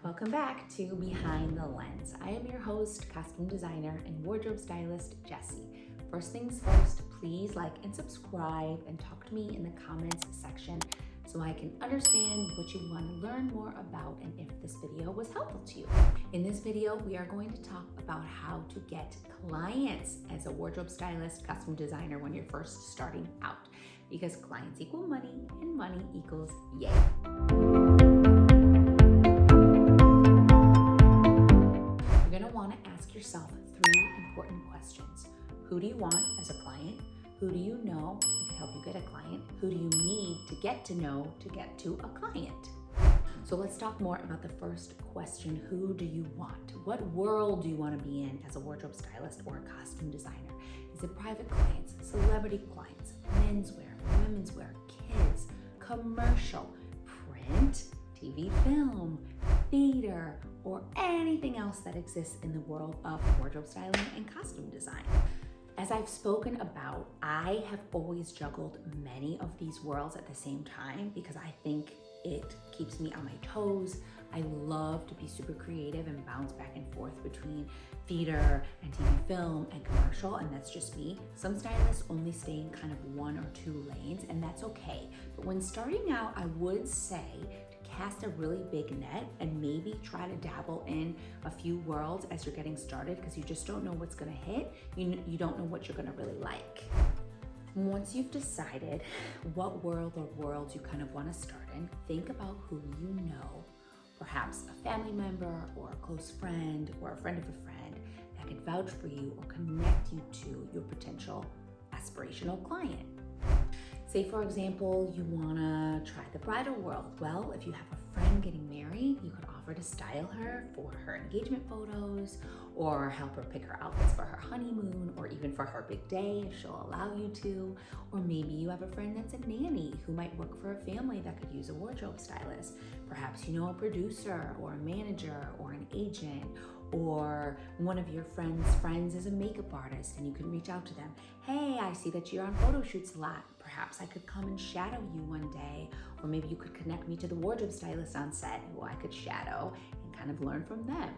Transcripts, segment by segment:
Welcome back to Behind the Lens. I am your host, costume designer, and wardrobe stylist, Jessi. First things first, please like and subscribe and talk to me in the comments section so I can understand what you want to learn more about and if this video was helpful to you. In this video, we are going to talk about how to get clients as a wardrobe stylist, costume designer when you're first starting out, because clients equal money and money equals yay. You're going to want to ask yourself 3 important questions. Who do you want as a client? Who do you know that could help you get a client? Who do you need to get to know to get to a client? So let's talk more about the first question. Who do you want? What world do you want to be in as a wardrobe stylist or a costume designer? Is it private clients, celebrity clients, menswear, women's wear, kids, commercial, print, TV, film, theater, or anything else that exists in the world of wardrobe styling and costume design? As I've spoken about, I have always juggled many of these worlds at the same time because I think it keeps me on my toes. I love to be super creative and bounce back and forth between theater and TV, film, and commercial, and that's just me. Some stylists only stay in kind of 1 or 2 lanes, and that's okay. But when starting out, I would say to cast a really big net and maybe try to dabble in a few worlds as you're getting started, because you just don't know what's gonna hit. You don't know what you're gonna really like. Once you've decided what world or worlds you kind of want to start in, think about who you know, perhaps a family member or a close friend or a friend of a friend that could vouch for you or connect you to your potential aspirational client. Say, for example, you want to try the bridal world. Well, if you have a friend getting married, you could offer to style her for her engagement photos or help her pick her outfits for her honeymoon or even for her big day if she'll allow you to. Or maybe you have a friend that's a nanny who might work for a family that could use a wardrobe stylist. Perhaps you know a producer or a manager or an agent, or one of your friends is a makeup artist and you can reach out to them. Hey, I see that you're on photo shoots a lot. Perhaps I could come and shadow you one day, or maybe you could connect me to the wardrobe stylist on set who I could shadow and kind of learn from them.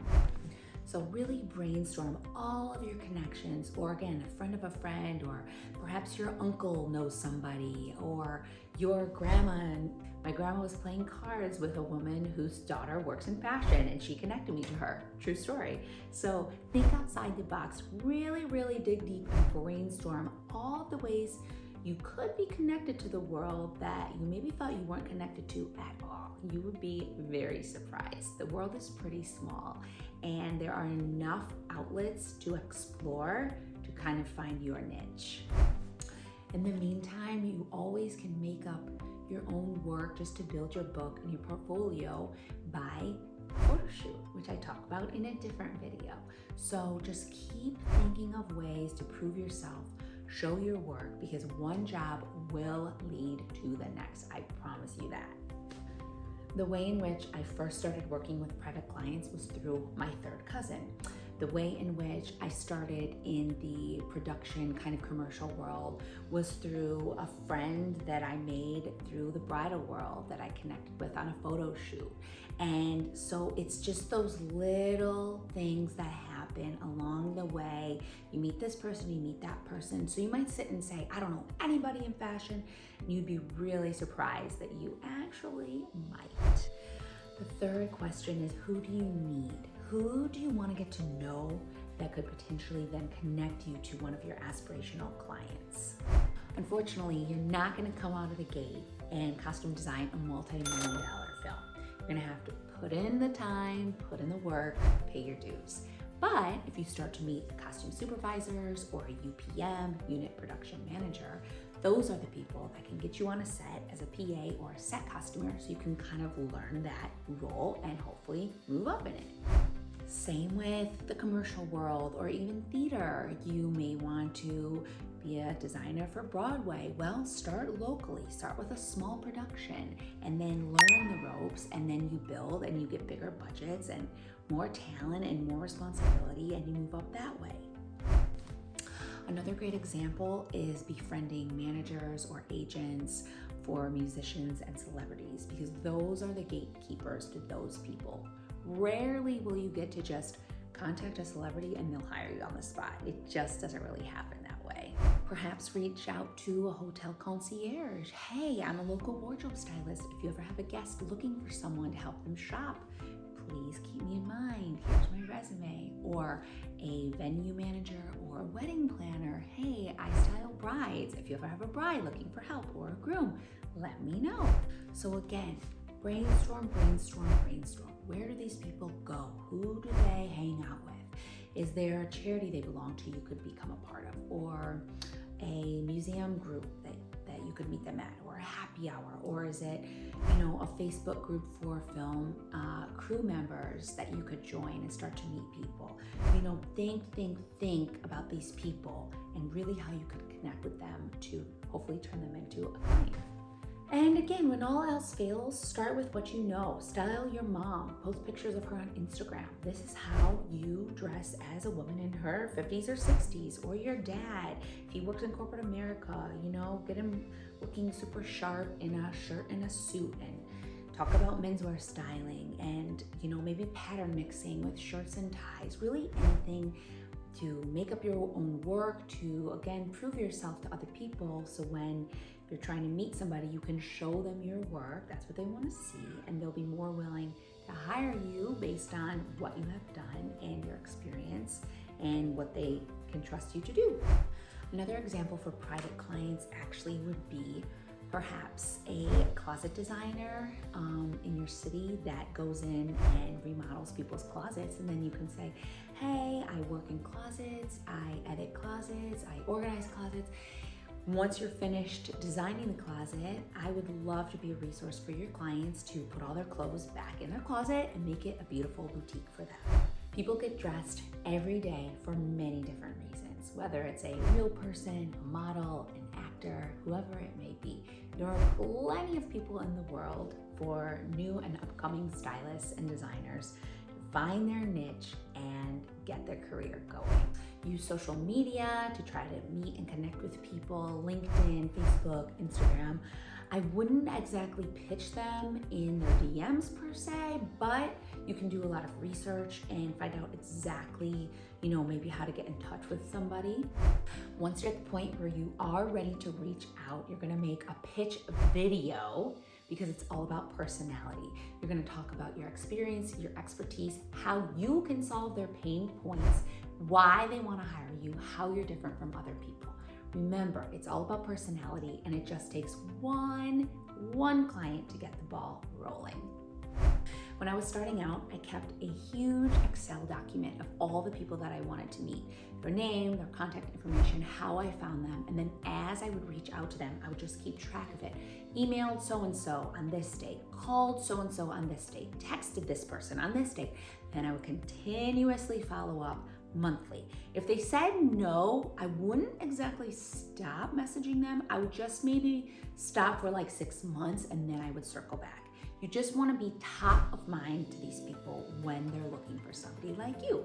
So really brainstorm all of your connections, or again, a friend of a friend, or perhaps your uncle knows somebody, or your grandma. My grandma was playing cards with a woman whose daughter works in fashion and she connected me to her. True story. So think outside the box, really, really dig deep and brainstorm all of the ways you could be connected to the world that you maybe thought you weren't connected to at all. You would be very surprised. The world is pretty small and there are enough outlets to explore to kind of find your niche. In the meantime, you always can make up your own work just to build your book and your portfolio by photo shoot, which I talk about in a different video. So just keep thinking of ways to prove yourself, show your work, because one job will lead to the next. I promise you that. The way in which I first started working with private clients was through my third cousin. The way in which I started in the production kind of commercial world was through a friend that I made through the bridal world that I connected with on a photo shoot. And so it's just those little things that happen along the way. You meet this person, you meet that person. So you might sit and say, I don't know anybody in fashion. And you'd be really surprised that you actually might. The third question is, who do you need? Who do you want to get to know that could potentially then connect you to one of your aspirational clients? Unfortunately, you're not going to come out of the gate and costume design a multi-million-dollar film. You're going to have to put in the time, put in the work, pay your dues. But if you start to meet costume supervisors or a UPM, unit production manager, those are the people that can get you on a set as a PA or a set costumer so you can kind of learn that role and hopefully move up in it. Same with the commercial world or even theater. You may want to be a designer for Broadway. Well, start locally, start with a small production and then learn the ropes, and then you build and you get bigger budgets and more talent and more responsibility, and you move up that way. Another great example is befriending managers or agents for musicians and celebrities, because those are the gatekeepers to those people. Rarely will you get to just contact a celebrity and they'll hire you on the spot. It just doesn't really happen that way. Perhaps reach out to a hotel concierge. Hey, I'm a local wardrobe stylist. If you ever have a guest looking for someone to help them shop, please keep me in mind. Here's my resume. Or a venue manager or a wedding planner. Hey, I style brides. If you ever have a bride looking for help or a groom, let me know. So again, brainstorm, brainstorm, brainstorm. Where do these people go? Who do they hang out with? Is there a charity they belong to you could become a part of? Or a museum group that you could meet them at? Or a happy hour? Or is it, a Facebook group for film crew members that you could join and start to meet people? Think about these people and really how you could connect with them to hopefully turn them into a client. And again, when all else fails, start with what you know. Style your mom. Post pictures of her on Instagram. This is how you dress as a woman in her 50s or 60s, or your dad. If he works in corporate America, get him looking super sharp in a shirt and a suit, and talk about menswear styling and, maybe pattern mixing with shirts and ties. Really anything to make up your own work, to, again, prove yourself to other people. So when you're trying to meet somebody, you can show them your work. That's what they want to see, and they'll be more willing to hire you based on what you have done and your experience and what they can trust you to do. Another example for private clients actually would be perhaps a closet designer in your city that goes in and remodels people's closets, and then you can say, hey, I work in closets, I edit closets, I organize closets. Once you're finished designing the closet, I would love to be a resource for your clients to put all their clothes back in their closet and make it a beautiful boutique for them. People get dressed every day for many different reasons, whether it's a real person, a model, an actor, whoever it may be. There are plenty of people in the world for new and upcoming stylists and designers to find their niche and get their career going. Use social media to try to meet and connect with people, LinkedIn, Facebook, Instagram. I wouldn't exactly pitch them in their DMs per se, but you can do a lot of research and find out exactly, maybe how to get in touch with somebody. Once you're at the point where you are ready to reach out, you're gonna make a pitch video, because it's all about personality. You're gonna talk about your experience, your expertise, how you can solve their pain points, why they wanna hire you, how you're different from other people. Remember, it's all about personality, and it just takes one client to get the ball rolling. When I was starting out, I kept a huge Excel document of all the people that I wanted to meet, their name, their contact information, how I found them, and then as I would reach out to them, I would just keep track of it. Emailed so-and-so on this date, called so-and-so on this date, texted this person on this date. Then I would continuously follow up monthly. If they said no, I wouldn't exactly stop messaging them. I would just maybe stop for like 6 months, and then I would circle back. You just want to be top of mind to these people when they're looking for somebody like you.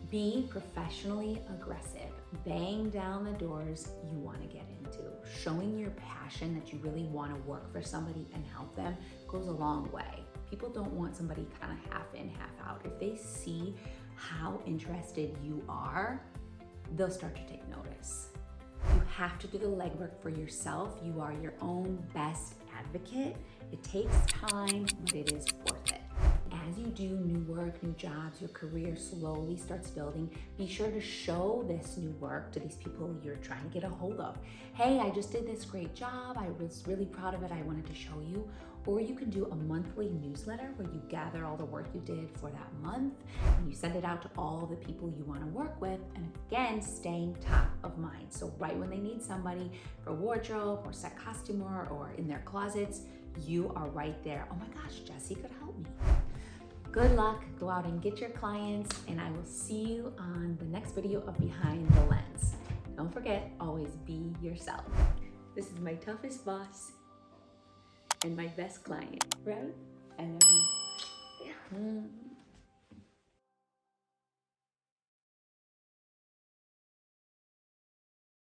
Be professionally aggressive. Bang down the doors you want to get into. Showing your passion that you really want to work for somebody and help them goes a long way. People don't want somebody kind of half in, half out. If they see how interested you are, they'll start to take notice. You have to do the legwork for yourself. You are your own best advocate. It takes time, but it is worth it. As you do new work, new jobs, your career slowly starts building. Be sure to show this new work to these people you're trying to get a hold of. Hey, I just did this great job. I was really proud of it. I wanted to show you. Or you can do a monthly newsletter where you gather all the work you did for that month and you send it out to all the people you want to work with. And again, staying top of mind. So right when they need somebody for wardrobe or set costumer or in their closets, you are right there. Oh my gosh, Jessi could help me. Good luck, go out and get your clients, and I will see you on the next video of Behind the Lens. Don't forget, always be yourself. This is my toughest boss and my best client, right? I love you. Yeah.